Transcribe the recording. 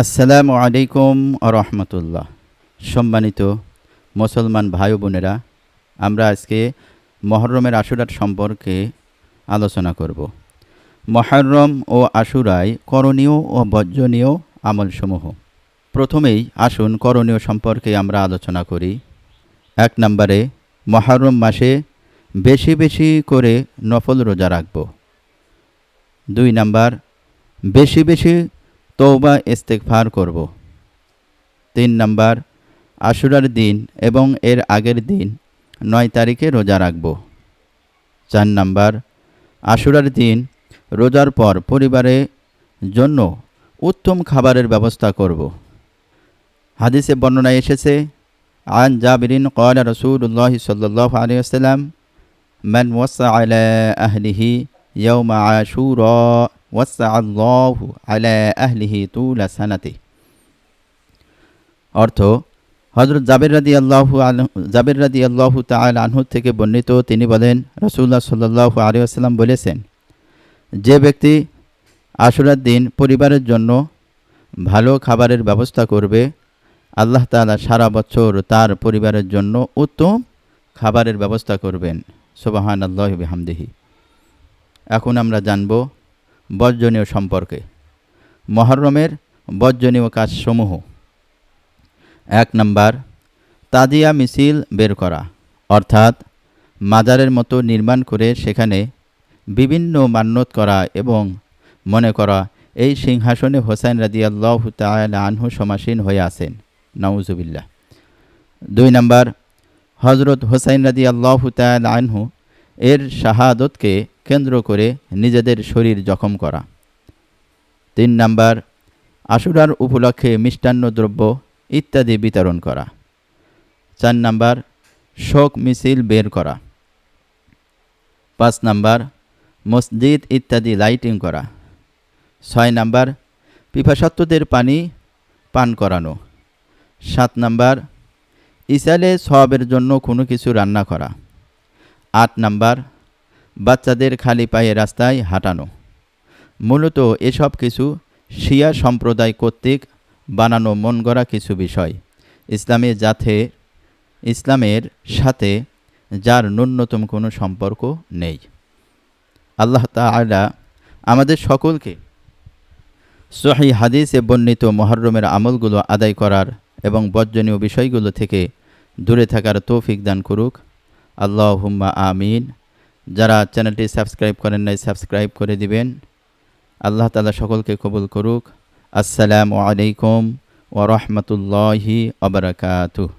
আসসালামু আলাইকুম রহমতুল্লাহ। সম্মানিত মুসলমান ভাই বোনেরা, আমরা আজকে মহরমের আশুরার সম্পর্কে আলোচনা করব। মহরম ও আশুরায় করণীয় ও বর্জনীয় আমলসমূহ। প্রথমেই আসুন করণীয় সম্পর্কে আমরা আলোচনা করি। 1 নম্বরে, মহরম মাসে বেশি বেশি করে নফল রোজা রাখব। 2 নম্বর, বেশি বেশি তওবা ইস্তেগফার করব। 3 নম্বর, আশুরার দিন এবং এর আগের দিন 9 তারিখে রোজা রাখব। 4 নম্বর, আশুরার দিন রোজার পর পরিবারের জন্য উত্তম খাবারের ব্যবস্থা করব। হাদিসে বর্ণনায় এসেছে, আন জাবিরিন ক্বালা রাসূলুল্লাহ সাল্লাল্লাহু আলাইহি ওয়াসাল্লাম, মান ওয়াসা আলা আহলিহি ইয়াওমা আশুরা ওয়াসা আল্লাহু আলা আহলিহি তুলা সানাতি। অর্থ, হযরত জাবির রাদিয়াল্লাহু তাআলা আনহু থেকে বর্ণিত, তিনি বলেন, রাসূলুল্লাহ সাল্লাল্লাহু আলাইহি ওয়াসাল্লাম বলেছেন, যে ব্যক্তি আশুরার দিন পরিবারের জন্য ভালো খাবারের ব্যবস্থা করবে, আল্লাহ তাআলা সারা বছর তার পরিবারের জন্য উত্তম খাবারের ব্যবস্থা করবেন। সুবহানাল্লাহি ওয়া বিহামদিহি। এখন আমরা জানব বর্জনীয় সম্পর্কে। মহরমের বর্জনীয় কাজসমূহ। 1 নম্বর, তাজিয়া মিছিল বের করা, অর্থাৎ মাজারের মতো নির্মাণ করে সেখানে বিভিন্ন মান্যত করা এবং মনে করা এই সিংহাসনে হোসেন রাদিয়াল্লাহু তাআলা আনহু সমাসীন হয়ে আছেন। নাউজুবিল্লাহ। 2 নম্বর, হযরত হোসেন রাদিয়াল্লাহু তাআলা আনহু এর শাহাদতকে কেন্দ্র করে নিজেদের শরীর জখম করা। 3 নম্বর, আশুরার উপলক্ষে মিষ্টান্ন দ্রব্য ইত্যাদি বিতরণ করা। 4 নম্বর, শোক মিছিল বের করা। 5 নম্বর, মসজিদ ইত্যাদি লাইটিং করা। 6 নম্বর, পিপাসার্তদের পানি পান করানো। 7 নম্বর, ইসালে সওয়াবের জন্য কোনো কিছু রান্না করা। 8 নম্বর, বাচ্চাদের খালি পায়ে রাস্তায় হাঁটানো। মূলত এসব কিছু শিয়া সম্প্রদায় কর্তৃক বানানো মন গড়া কিছু বিষয়, ইসলামের সাথে যার ন্যূনতম কোনো সম্পর্ক নেই। আল্লাহ তাআলা আমাদের সকলকে সহিহ হাদিসে বর্ণিত মুহররমের আমলগুলো আদায় করার এবং বর্জনীয় বিষয়গুলো থেকে দূরে থাকার তৌফিক দান করুক। আল্লাহুম্মা আমিন। যারা চ্যানেলটি সাবস্ক্রাইব করেন নাই, সাবস্ক্রাইব করে দিবেন। আল্লাহ তাআলা সকলকে কবুল করুক। আসসালামু আলাইকুম ওয়া রাহমাতুল্লাহি ওয়া বারাকাতুহু।